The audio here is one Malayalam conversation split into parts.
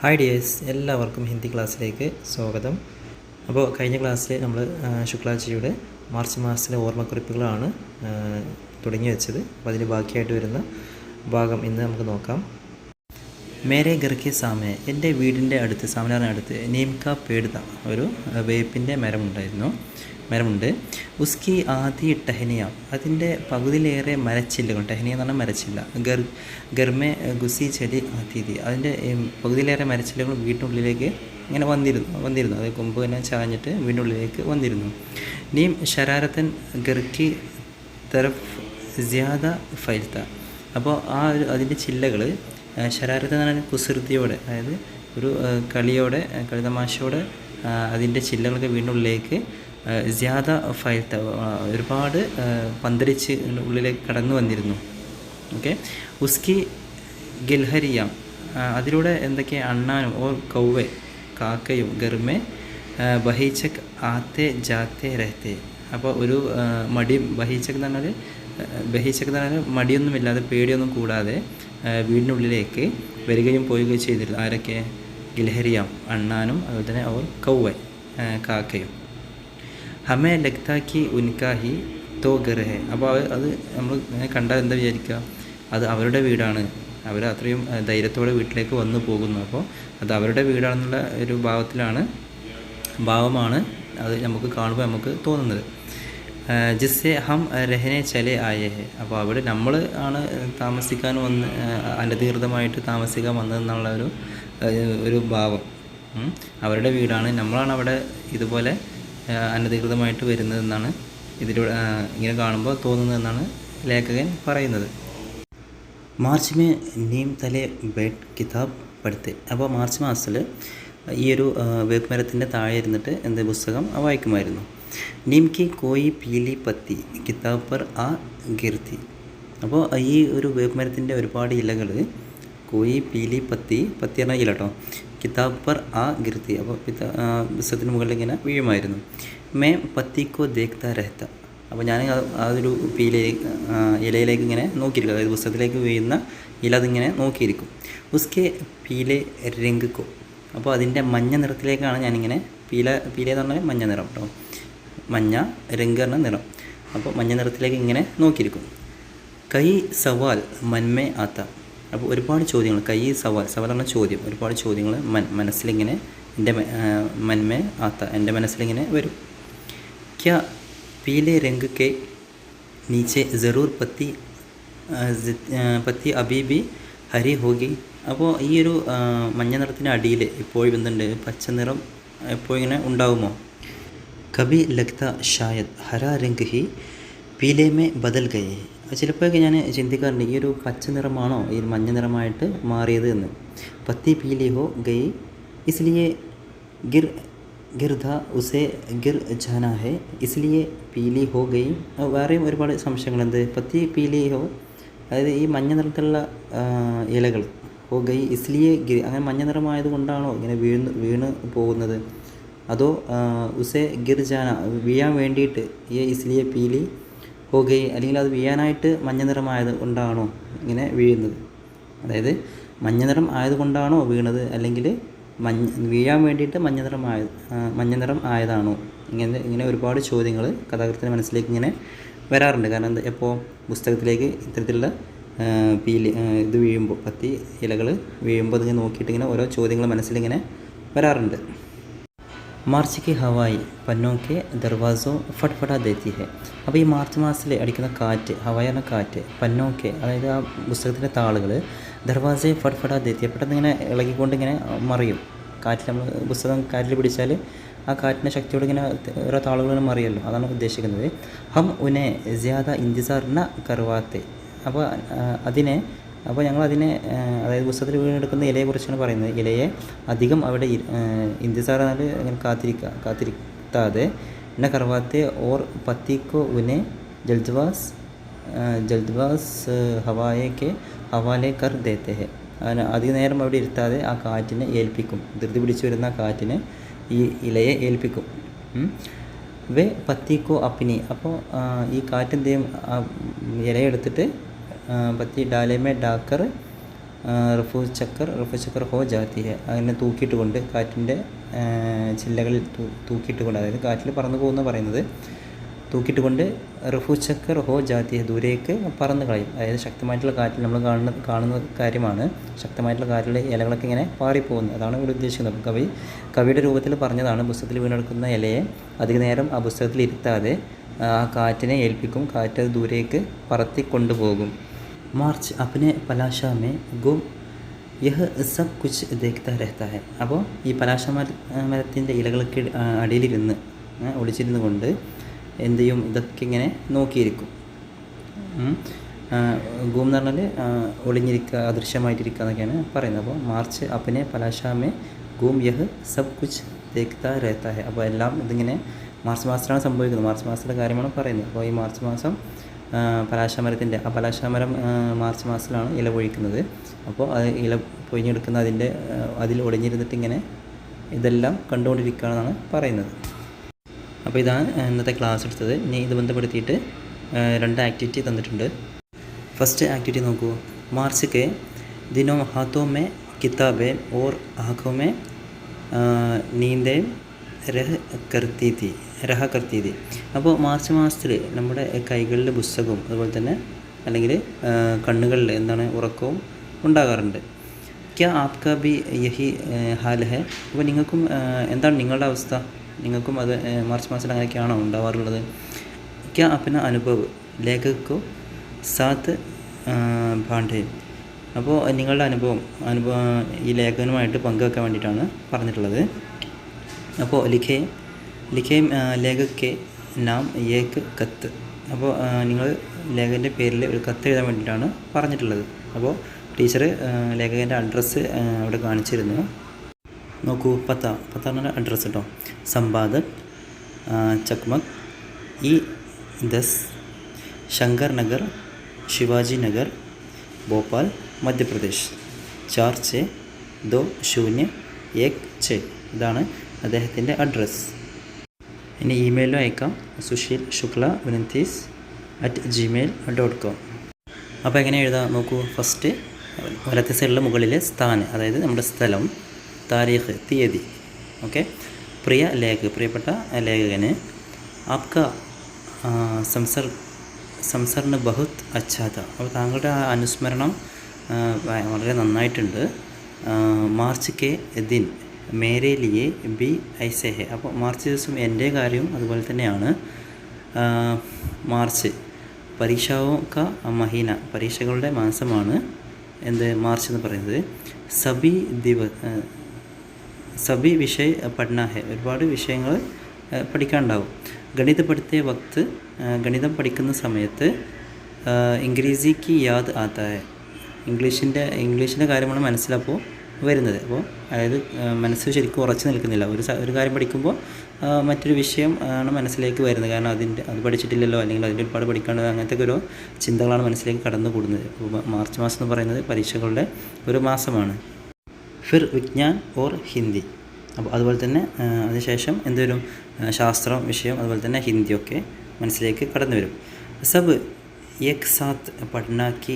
ഹായ് ഡിയേഴ്സ്, എല്ലാവർക്കും ഹിന്ദി ക്ലാസ്സിലേക്ക് സ്വാഗതം. അപ്പോൾ കഴിഞ്ഞ ക്ലാസ്സിൽ നമ്മൾ ശുക്ലാജിയുടെ മാർച്ച് മാസത്തിലെ ഓർമ്മക്കുറിപ്പുകളാണ് തുടങ്ങി വെച്ചത്. അപ്പോൾ അതിന് ബാക്കിയായിട്ട് വരുന്ന ഭാഗം ഇന്ന് നമുക്ക് നോക്കാം. മേരെ ഘർക്കെ സാമെ, എൻ്റെ വീടിൻ്റെ അടുത്ത്, സാമനാറിനടുത്ത് നീംക പേടുത, ഒരു വേപ്പിൻ്റെ മരമുണ്ട്. ഉസ്കി ആദി ടെഹനിയ, അതിൻ്റെ പകുതിയിലേറെ മരച്ചില്ലകൾ. ടെഹനിയ എന്ന് പറഞ്ഞാൽ മരച്ചില്ല. ഗർമെ ഗുസി ചെലി ആതീതി, അതിൻ്റെ പകുതിയിലേറെ മരച്ചില്ലകൾ വീട്ടിനുള്ളിലേക്ക് ഇങ്ങനെ വന്നിരുന്നു. അത് കൊമ്പ് തന്നെ ചാഞ്ഞിട്ട് വീടിനുള്ളിലേക്ക് വന്നിരുന്നു. നീം ഷരാരത്തൻ ഗർക്കി തരഫ് ജ്യാദ ഫൈൽത്ത, അപ്പോൾ അതിൻ്റെ ചില്ലകൾ ശരാരത്ത് എന്ന് പറഞ്ഞാൽ കുസൃതിയോടെ, അതായത് ഒരു കളിതമാശയോടെ അതിൻ്റെ ചില്ലകളൊക്കെ വീടിനുള്ളിലേക്ക് ജ്യാദ ഫൈൽത്ത, ഒരുപാട് പന്തലിച്ച് ഉള്ളിലേക്ക് കടന്നു വന്നിരുന്നു. ഓക്കെ. ഉസ്കി ഗിൽഹരിയാം, അതിലൂടെ എന്തൊക്കെ അണ്ണാനും ഓർ കൗവെ, കാക്കയും ഗർമെ ബഹീച്ചക് ആത്തെ ജാത്തെ രഹത്തെ, അപ്പോൾ ഒരു ബഹീച്ചക് എന്ന് പറഞ്ഞാൽ മടിയൊന്നുമില്ലാതെ പേടിയൊന്നും കൂടാതെ വീടിനുള്ളിലേക്ക് വരികയും പോവുകയും ചെയ്തിരുന്നു. ആരൊക്കെ? ഗിൽഹരിയാം, അണ്ണാനും അതുപോലെ തന്നെ അവർ കൗവെ, കാക്കയും. ഹമേ ലഗ്താക്കി ഉൻകാഹി തോ ഗർ ഹെ, അപ്പോൾ അത് നമ്മൾ കണ്ടാൽ എന്താ വിചാരിക്കുക? അത് അവരുടെ വീടാണ്, അവർ അത്രയും ധൈര്യത്തോടെ വീട്ടിലേക്ക് വന്നു പോകുന്നു. അപ്പോൾ അത് അവരുടെ വീടാണെന്നുള്ള ഒരു ഭാവമാണ് അത് നമുക്ക് കാണുമ്പോൾ നമുക്ക് തോന്നുന്നത്. ജിസ്സെ ഹം രഹനെ ചലെ ആയേ ഹെ, അപ്പോൾ അവിടെ നമ്മൾ ആണ് താമസിക്കാൻ അനധികൃതമായിട്ട് താമസിക്കാൻ വന്നതെന്നുള്ള ഒരു ഭാവം. അവരുടെ വീടാണ്, നമ്മളാണ് അവിടെ ഇതുപോലെ അനധികൃതമായിട്ട് വരുന്നതെന്നാണ് ഇതിലൂടെ ഇങ്ങനെ കാണുമ്പോൾ തോന്നുന്നതെന്നാണ് ലേഖകൻ പറയുന്നത്. മാർച്ച് മേ നീം തലേ ബേട്ട് കിതാബ് പഠിത്തെ, അപ്പോൾ മാർച്ച് മാസത്തിൽ ഈ ഒരു വേപ്പ് മരത്തിൻ്റെ താഴെ ഇരുന്നിട്ട് പുസ്തകം വായിക്കുമായിരുന്നു. നീം കി കോയി പീലി പത്തി കിതാബ് പർ ആ ഗിർത്തി, അപ്പോൾ ഈ ഒരു വേപ്പ് മരത്തിൻ്റെ ഒരുപാട് ഇലകൾ, കോയി പീലി പത്തി പറഞ്ഞാൽ ഇല കേട്ടോ, കിതാബ് പർ ആ ഗിർത്തി, അപ്പോൾ പുസ്തകത്തിന് മുകളിൽ ഇങ്ങനെ വീഴുമായിരുന്നു. മേ പത്തിക്കോ ദേഖ്താ രഹത്ത, അപ്പോൾ ഞാൻ അതൊരു ഇലയിലേക്ക് ഇങ്ങനെ നോക്കിയിരിക്കും, അതായത് പുസ്തകത്തിലേക്ക് വീഴുന്ന ഇല അതിങ്ങനെ നോക്കിയിരിക്കും. ഉസ്കെ പീലെ രംഗക്കോ, അപ്പോൾ അതിൻ്റെ മഞ്ഞ നിറത്തിലേക്കാണ് ഞാനിങ്ങനെ പീല എന്ന് പറഞ്ഞാൽ മഞ്ഞ നിറം കേട്ടോ, മഞ്ഞ രംഗ് പറഞ്ഞ നിറം, അപ്പോൾ മഞ്ഞ നിറത്തിലേക്ക് ഇങ്ങനെ നോക്കിയിരിക്കും. കൈ സവാൽ മന്മേ ആത്ത, അപ്പോൾ ഒരുപാട് ചോദ്യങ്ങൾ, സവാൽ പറഞ്ഞ ചോദ്യം, ഒരുപാട് ചോദ്യങ്ങൾ മനസ്സിലിങ്ങനെ എൻ്റെ മന്മേ ആത്ത, എൻ്റെ മനസ്സിലിങ്ങനെ വരും. ക്യാ പീലെ രംഗ് കെ നീച്ചെ ജറൂർ പത്തി അബീബി ഹരി ഹോഗി, അപ്പോൾ ഈ ഒരു മഞ്ഞ നിറത്തിൻ്റെ അടിയിൽ ഇപ്പോഴും എന്തുണ്ട്? പച്ച നിറം എപ്പോഴും ഇങ്ങനെ ഉണ്ടാകുമോ? കബി ലഗ്ത ഷായദ് ഹരാ രംഗ് ഹി പീലെ മേ ബദൽ ഗയേ, ചിലപ്പോഴൊക്കെ ഞാൻ ചിന്തിക്കാറുണ്ട്, ഈ ഒരു പച്ച നിറമാണോ ഈ മഞ്ഞ നിറമായിട്ട് മാറിയത് എന്ന്. പത്തി പീലി ഹോ ഗയി ഇസ്ലിയെ ഗിർധ ഉസേ ഗിർ ജാനാ ഹെ ഇസ്ലിയെ പീലി ഹോ ഗയി. വേറെയും ഒരുപാട് സംശയങ്ങളുണ്ട്. പത്തി പീലി ഹോ, അതായത് ഈ മഞ്ഞ നിറത്തിലുള്ള ഇലകൾ, ഹോ ഗയി ഇസ്ലിയെ അങ്ങനെ മഞ്ഞ നിറമായത് കൊണ്ടാണോ ഇങ്ങനെ വീണ് പോകുന്നത്? അതോ ഉസേ ഗിർ ജാന, വീഴാൻ വേണ്ടിയിട്ട് ഈ ഇസ്ലിയെ പീലി ഹോ ഗയി, അല്ലെങ്കിൽ അത് വീഴാനായിട്ട് മഞ്ഞ നിറമായത് കൊണ്ടാണോ ഇങ്ങനെ വീഴുന്നത്? അതായത് മഞ്ഞ നിറം ആയതുകൊണ്ടാണോ വീണത്, അല്ലെങ്കിൽ വീഴാൻ വേണ്ടിയിട്ട് മഞ്ഞ നിറം ആയതാണോ? ഇങ്ങനെ ഒരുപാട് ചോദ്യങ്ങൾ കഥാകൃത്തിൻ്റെ മനസ്സിലേക്ക് ഇങ്ങനെ വരാറുണ്ട്. കാരണം എപ്പോൾ പുസ്തകത്തിലേക്ക് ഇത്തരത്തിലുള്ള ഇത് വീഴുമ്പോൾ, പത്തി ഇലകൾ വീഴുമ്പോൾ അതിങ്ങനെ നോക്കിയിട്ട് ഇങ്ങനെ ഓരോ ചോദ്യങ്ങൾ മനസ്സിലിങ്ങനെ വരാറുണ്ട്. മാർച്ച് കി ഹവായി പന്നോക്കെ ദർവാസോ ഫട്ഫട ദേത്തി ഹെ, അപ്പോൾ ഈ മാർച്ച് മാസത്തിൽ അടിക്കുന്ന കാറ്റ്, ഹവായി എന്ന കാറ്റ്, പന്നോക്കെ അതായത് ആ പുസ്തകത്തിൻ്റെ താളുകൾ, ദർവാസയെ ഫട്ഫട ദേത്തി, പെട്ടെന്ന് ഇങ്ങനെ ഇളകിക്കൊണ്ട് ഇങ്ങനെ മറിയും. കാറ്റിൽ നമ്മൾ പുസ്തകം കാറ്റിൽ പിടിച്ചാൽ ആ കാറ്റിൻ്റെ ശക്തിയോട് ഇങ്ങനെ ഓരോ താളുകൾ മറിയല്ലോ, അതാണ് ഉദ്ദേശിക്കുന്നത്. ഹം ഉനെ ജ്യാദ ഇൻതിസാർ ന കർവാത്തെ, അപ്പോൾ ഞങ്ങളതിനെ, അതായത് പുസ്തകത്തിൽ വീണെടുക്കുന്ന ഇലയെക്കുറിച്ചാണ് പറയുന്നത്. ഇലയെ അധികം അവിടെ ഇന്തിസാർ എന്നാൽ അങ്ങനെ കാത്തിരിക്കാതെ എന്ന കർവാത്തെ ഓർ പത്തിക്കോ ഉനെ ജൽദ്വാസ് ഹവാലെ കർ ദേത്തെ ഹെ, അധിക നേരം അവിടെ ഇരുത്താതെ ആ കാറ്റിനെ ഏൽപ്പിക്കും, ധൃതി പിടിച്ചു വരുന്ന കാറ്റിനെ ഈ ഇലയെ ഏൽപ്പിക്കും. വേ പത്തിക്കോ അപ്പിനി, അപ്പോൾ ഈ കാറ്റെന്തെയും ഇലയെടുത്തിട്ട് പത്തി ഡാലേമേ ഡാക്കർ റഫു ചക്കർ ഹോ ജാത്തി ഹെ, അങ്ങനെ തൂക്കിയിട്ട് കൊണ്ട് കാറ്റിൻ്റെ ചില്ലകളിൽ തൂക്കിയിട്ട് കൊണ്ട്, അതായത് കാറ്റിൽ പറന്നു പോകുന്ന പറയുന്നത്, തൂക്കിയിട്ട് കൊണ്ട് റഫു ചക്കർ ഹോ ജാത്തി ഹെ, ദൂരേക്ക് പറന്ന് കളയും. അതായത് ശക്തമായിട്ടുള്ള കാറ്റിൽ നമ്മൾ കാണുന്ന കാര്യമാണ്, ശക്തമായിട്ടുള്ള കാറ്റിലെ ഇലകളൊക്കെ ഇങ്ങനെ പാറിപ്പോകുന്നത്, അതാണ് ഇവിടെ ഉദ്ദേശിക്കുന്നത്. കവിയുടെ രൂപത്തിൽ പറഞ്ഞതാണ്. പുസ്തകത്തിൽ വീണെടുക്കുന്ന ഇലയെ അധിക നേരം ആ പുസ്തകത്തിൽ ഇരുത്താതെ ആ കാറ്റിനെ ഏൽപ്പിക്കും, കാറ്റ് അത് ദൂരേക്ക് പറത്തി കൊണ്ടുപോകും. മാർച്ച് അപ്നെ പലാശ മേ ഗും യഹ് സബ് കുച്ച് ദേഖ്താ രഹ്താ ഹെ. അപ്പോൾ ഈ പലാശ മരത്തിൻ്റെ ഇലകൾക്ക് അടിയിലിരുന്ന് ഒളിച്ചിരുന്ന് കൊണ്ട് എന്ത് ചെയ്യും, ഇതൊക്കെ ഇങ്ങനെ നോക്കിയിരിക്കും. ഗൂം എന്ന് പറഞ്ഞാൽ ഒളിഞ്ഞിരിക്കുക, അദൃശ്യമായിട്ടിരിക്കുക എന്നൊക്കെയാണ് പറയുന്നത്. അപ്പോൾ മാർച്ച് അപ്നെ പലാശ മേ ഗൂം യഹ് സബ് കുച്ച് ദേഖ്താ രഹ്താ ഹെ. അപ്പോൾ എല്ലാം ഇതിങ്ങനെ മാർച്ച് മാസത്തിലാണ് സംഭവിക്കുന്നത്, മാർച്ച് മാസത്തിലെ കാര്യമാണ് പറയുന്നത്. അപ്പോൾ ഈ മാർച്ച് മാസം പലാശമരത്തിൻ്റെ പലാശമരം മാർച്ച് മാസത്തിലാണ് ഇല പൊഴിക്കുന്നത്. അപ്പോൾ അത് ഇല പൊഴിഞ്ഞെടുക്കുന്ന അതിൽ ഒളിഞ്ഞിരുന്നിട്ട് ഇങ്ങനെ ഇതെല്ലാം കണ്ടുകൊണ്ടിരിക്കുകയാണെന്നാണ് പറയുന്നത്. അപ്പോൾ ഇതാണ് ഇന്നത്തെ ക്ലാസ് എടുത്തത്. ഇനി ഇത് ബന്ധപ്പെടുത്തിയിട്ട് 2 ആക്ടിവിറ്റി തന്നിട്ടുണ്ട്. ഫസ്റ്റ് ആക്ടിവിറ്റി നോക്കൂ. March K ദിനോ ഹാത്തോ may കിതാബേ or ആഖോ may നീന്തേ രഹ കർത്തി തി. അപ്പോൾ മാർച്ച് മാസത്തിൽ നമ്മുടെ കൈകളിൽ പുസ്തകവും അതുപോലെ തന്നെ അല്ലെങ്കിൽ കണ്ണുകളിൽ എന്താണ് ഉറക്കവും ഉണ്ടാകാറുണ്ട്. ക്യാ ആപ്കാ ബി യഹി ഹാൽ ഹെ. അപ്പോൾ നിങ്ങൾക്കും എന്താണ് നിങ്ങളുടെ അവസ്ഥ, നിങ്ങൾക്കും അത് മാർച്ച് മാസത്തിൽ അങ്ങനെയൊക്കെയാണോ ഉണ്ടാവാറുള്ളത്? ക്യാ അപ്ന അനുഭവ് ലേഖകോ സാത്ത് ബാണ്ഡേ. അപ്പോൾ നിങ്ങളുടെ അനുഭവം ഈ ലേഖകനുമായിട്ട് പങ്കുവെക്കാൻ വേണ്ടിയിട്ടാണ് പറഞ്ഞിട്ടുള്ളത്. അപ്പോൾ ലിഖേ ലേഖക് നാം ഏക് കത്ത്. അപ്പോൾ നിങ്ങൾ ലേഖകൻ്റെ പേരിൽ ഒരു കത്ത് എഴുതാൻ വേണ്ടിയിട്ടാണ് പറഞ്ഞിട്ടുള്ളത്. അപ്പോൾ ടീച്ചർ ലേഖകൻ്റെ അഡ്രസ്സ് അവിടെ കാണിച്ചിരുന്നു. നോക്കൂ, പത്ത പറഞ്ഞ അഡ്രസ്സ് കേട്ടോ. സമ്പാദക് ചക്മക് E10 ശങ്കർ നഗർ ശിവാജി നഗർ ഭോപ്പാൽ മധ്യപ്രദേശ് 462016. ഇതാണ് അദ്ദേഹത്തിൻ്റെ അഡ്രസ്സ്. ഇനി ഇമെയിലും അയക്കാം, sushil.shukla29@gmail.com. അപ്പോൾ എങ്ങനെ എഴുതാം നോക്കൂ. ഫസ്റ്റ് വലത്തെ സൈഡിലെ മുകളിലെ സ്ഥാനം, അതായത് നമ്മുടെ സ്ഥലം, താരീഖ് തീയതി. ഓക്കെ. പ്രിയപ്പെട്ട ലേഖകന് ആപ്ക സംസർന് ബഹുത് അച്ഛാ താ. അപ്പോൾ താങ്കളുടെ ആ അനുസ്മരണം വളരെ നന്നായിട്ടുണ്ട്. മാർച്ച് കെ ദിൻ മേരെ ലിയെ ബി ഐസെ ഹെ. അപ്പോൾ മാർച്ച് ദിവസം എൻ്റെ കാര്യവും അതുപോലെ തന്നെയാണ്. മാർച്ച് പരീക്ഷാവോ ക മഹീന, പരീക്ഷകളുടെ മാസമാണ് മാർച്ച് എന്ന് പറയുന്നത്. സബി വിഷയ പഠന ഹെ, ഒരുപാട് വിഷയങ്ങൾ പഠിക്കാനുണ്ടാവും. ഗണിത പഠിത്തേ വക്ത്, ഗണിതം പഠിക്കുന്ന സമയത്ത് ഇംഗ്ലീസിക്ക് യാദ് ആത്താ ഹെ, ഇംഗ്ലീഷിൻ്റെ കാര്യമാണ് മനസ്സിലപ്പോൾ വരുന്നത്. അപ്പോൾ അതായത് മനസ്സ് ശരിക്കും ഉറച്ചു നിൽക്കുന്നില്ല. ഒരു കാര്യം പഠിക്കുമ്പോൾ മറ്റൊരു വിഷയം ആണ് മനസ്സിലേക്ക് വരുന്നത്. കാരണം അത് പഠിച്ചിട്ടില്ലല്ലോ, അല്ലെങ്കിൽ അതിൻ്റെ ഒരുപാട് പഠിക്കാണ്ട്, അങ്ങനത്തെ ഒരു ചിന്തകളാണ് മനസ്സിലേക്ക് കടന്നു കൂടുന്നത്. മാർച്ച് മാസം എന്ന് പറയുന്നത് പരീക്ഷകളുടെ ഒരു മാസമാണ്. ഫിർ വിജ്ഞാൻ ഓർ ഹിന്ദി. അപ്പോൾ അതുപോലെ തന്നെ അതിനുശേഷം എന്തുവരും, ശാസ്ത്രം വിഷയം അതുപോലെ തന്നെ ഹിന്ദിയൊക്കെ മനസ്സിലേക്ക് കടന്നു വരും. സബ് ഏക് സാത്ത് പഠനാക്കി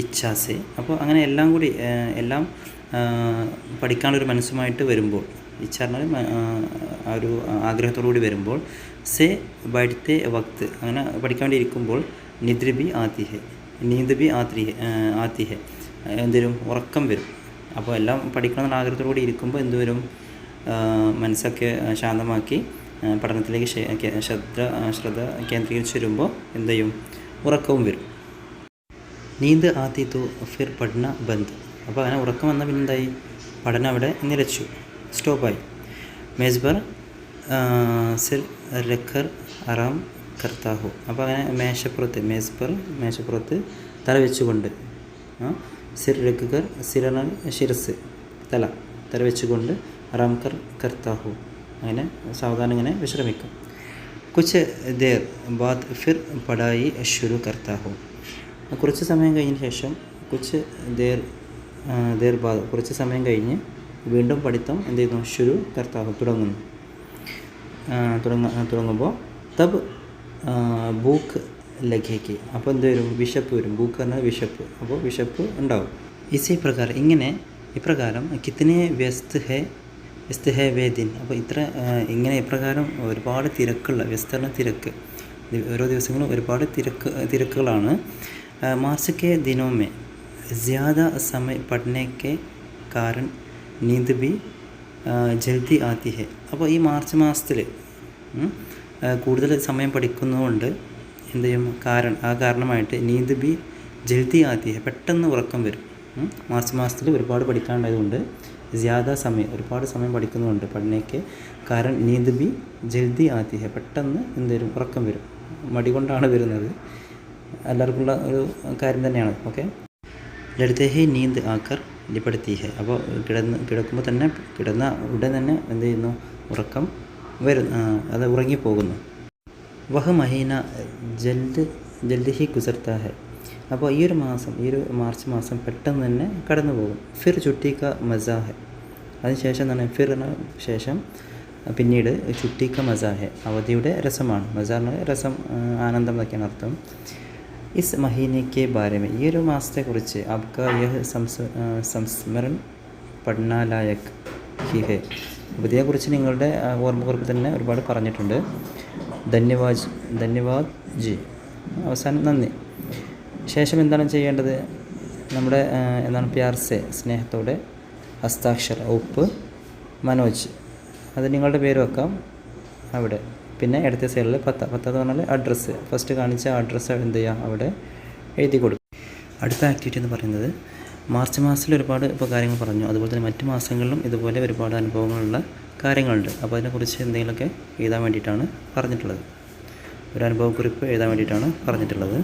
ഇച്ഛാസെ. അപ്പോൾ അങ്ങനെ എല്ലാം കൂടി എല്ലാം പഠിക്കാനൊരു മനസ്സുമായിട്ട് വരുമ്പോൾ, ഇച്ഛ പറഞ്ഞാൽ ആ ഒരു ആഗ്രഹത്തോടു കൂടി വരുമ്പോൾ, സെ ബൈഠത്തെ വക്ത്, അങ്ങനെ പഠിക്കാൻ വേണ്ടി ഇരിക്കുമ്പോൾ, നീന്ത് ബി ആത്തി ഹെ, എന്തുവരും, ഉറക്കം വരും. അപ്പോൾ എല്ലാം പഠിക്കണമെന്ന ആഗ്രഹത്തോടു കൂടി ഇരിക്കുമ്പോൾ എന്തുവരും, മനസ്സൊക്കെ ശാന്തമാക്കി പഠനത്തിലേക്ക് ശ്രദ്ധ കേന്ദ്രീകരിച്ച് വരുമ്പോൾ എന്ത് ചെയ്യും, ഉറക്കവും വരും. നീന്ത് ആത്തി തോ ഫിർ പഠന ബന്ദ്. അപ്പോൾ അങ്ങനെ ഉറക്കം വന്നാൽ പിന്നെ എന്തായി, പഠനം അവിടെ നിലച്ചു, സ്റ്റോപ്പായി. മേസ്ബർ സിർ രഖർ ആറാം കർത്താഹു. അപ്പോൾ അങ്ങനെ മേശപ്പുറത്ത് തല വെച്ചുകൊണ്ട്, സിർ രഖർ, സിറനാൽ ശിരസ്, തല വെച്ചുകൊണ്ട്, ആറാം കർത്താഹു, അങ്ങനെ സാവധാനം ഇങ്ങനെ വിശ്രമിക്കും. കുച്ച് ദേർ ബാദ് ഫിർ പഠായി ശുരു കർത്താഹു. കുറച്ച് സമയം കഴിഞ്ഞ ശേഷം, കുറച്ച് സമയം കഴിഞ്ഞ് വീണ്ടും പഠിത്തം എന്ത് ചെയ്യുന്നു, ശുരു കർത്താഹു, തുടങ്ങുമ്പോൾ തബ് ഭൂക്ക് ലഖേക്ക്. അപ്പോൾ എന്ത് വരും, വിശപ്പ് വരും. ഭൂക്ക് പറഞ്ഞാൽ വിശപ്പ്, അപ്പോൾ വിശപ്പ് ഉണ്ടാവും. ഇസി പ്രകാരം ഇങ്ങനെ ഇപ്രകാരം കിത്തനെ വ്യസ്ത് ഹേ വേ ദിൻ. അപ്പോൾ ഇങ്ങനെ ഇപ്രകാരം ഒരുപാട് തിരക്കുള്ള വ്യസ്തരണ തിരക്ക്, ഓരോ ദിവസങ്ങളും ഒരുപാട് തിരക്കുകളാണ്. മാർച്ച് കെ ദിനോമേ ജ്യാദ സമയ പഠനേ കെ കാരൺ നീന്ത് ബി ജൽദി ആത്തി ഹെ. അപ്പോൾ ഈ മാർച്ച് മാസത്തിൽ കൂടുതൽ സമയം പഠിക്കുന്നതുകൊണ്ട് എന്ത് ചെയ്യും, കാരണമായിട്ട് നീന്ത് ബി ജൽദി ആത്തി ഹെ, പെട്ടെന്ന് ഉറക്കം വരും. മാർച്ച് മാസത്തിൽ ഒരുപാട് പഠിക്കാനുണ്ടായതുകൊണ്ട് ജ്യാദ സമയം ഒരുപാട് സമയം പഠിക്കുന്നുണ്ട്. പഠനയ്ക്ക് കാരണം നീന്ത് ബി ജൽദി ആത്തി ഹെ, പെട്ടെന്ന് എന്ത് വരും, ഉറക്കം വരും. മടി കൊണ്ടാണ് വരുന്നത്, എല്ലാവർക്കുള്ള ഒരു കാര്യം തന്നെയാണ്. ഓക്കെ. ലളിതേ ഹി നീന്ത് ആക്കർ ലിപടത്തി ഹെ. അപ്പോൾ കിടക്കുമ്പോൾ തന്നെ കിടന്ന ഉടൻ തന്നെ എന്ത് ചെയ്യുന്നു, ഉറക്കം വരും, അത് ഉറങ്ങിപ്പോകുന്നു. വഹ മഹീന ജൽദ് ഹി ഗുസർത്താ ഹെ. അപ്പോൾ ഈ ഒരു മാർച്ച് മാസം പെട്ടെന്ന് തന്നെ കടന്നു പോകും. ഫിർ ചുട്ടി ക മസാ ഹെ. അതിനുശേഷം എന്താണ്, ഫിറിന് ശേഷം പിന്നീട് ചുട്ടി ക മസാ ഹെ, അവധിയുടെ രസമാണ്. മസാ എന്ന് പറഞ്ഞാൽ രസം, ആനന്ദം എന്നൊക്കെയാണ് അർത്ഥം. ഇസ് മഹീനയ്ക്ക് ബാരമേ, ഈ ഒരു മാസത്തെക്കുറിച്ച് ആപ്ക യഹ് സംസ്മരൺ പഠനാലായക് ഹി ഹെ. അപ്പോൾ ഇതിനെക്കുറിച്ച് നിങ്ങളുടെ ഓർമ്മക്കുറിപ്പ് തന്നെ ഒരുപാട് പറഞ്ഞിട്ടുണ്ട്. ധന്യവാദ് ജി. അവസാനം നന്ദി. ശേഷം എന്താണ് ചെയ്യേണ്ടത്, നമ്മുടെ പ്യാർസെ സ്നേഹത്തോടെ ഹസ്താക്ഷര ഉപ്പ് മനോജ്, അത് നിങ്ങളുടെ പേര് വെക്കാം അവിടെ. പിന്നെ ഇടത്തെ സൈഡിൽ പത്ത് എന്ന് പറഞ്ഞാൽ അഡ്രസ്സ്, ഫസ്റ്റ് കാണിച്ച അഡ്രസ്സ് എന്ത് ചെയ്യുക, അവിടെ എഴുതി കൊടുക്കും. അടുത്ത ആക്ടിവിറ്റി എന്ന് പറയുന്നത് മാർച്ച് മാസത്തിൽ ഒരുപാട് ഇപ്പോൾ കാര്യങ്ങൾ പറഞ്ഞു, അതുപോലെ തന്നെ മറ്റ് മാസങ്ങളിലും ഇതുപോലെ ഒരുപാട് അനുഭവങ്ങളുള്ള കാര്യങ്ങളുണ്ട്. അപ്പോൾ അതിനെക്കുറിച്ച് എന്തെങ്കിലുമൊക്കെ എഴുതാൻ വേണ്ടിയിട്ടാണ് പറഞ്ഞിട്ടുള്ളത്, ഒരു അനുഭവക്കുറിപ്പ് എഴുതാൻ വേണ്ടിയിട്ടാണ് പറഞ്ഞിട്ടുള്ളത്.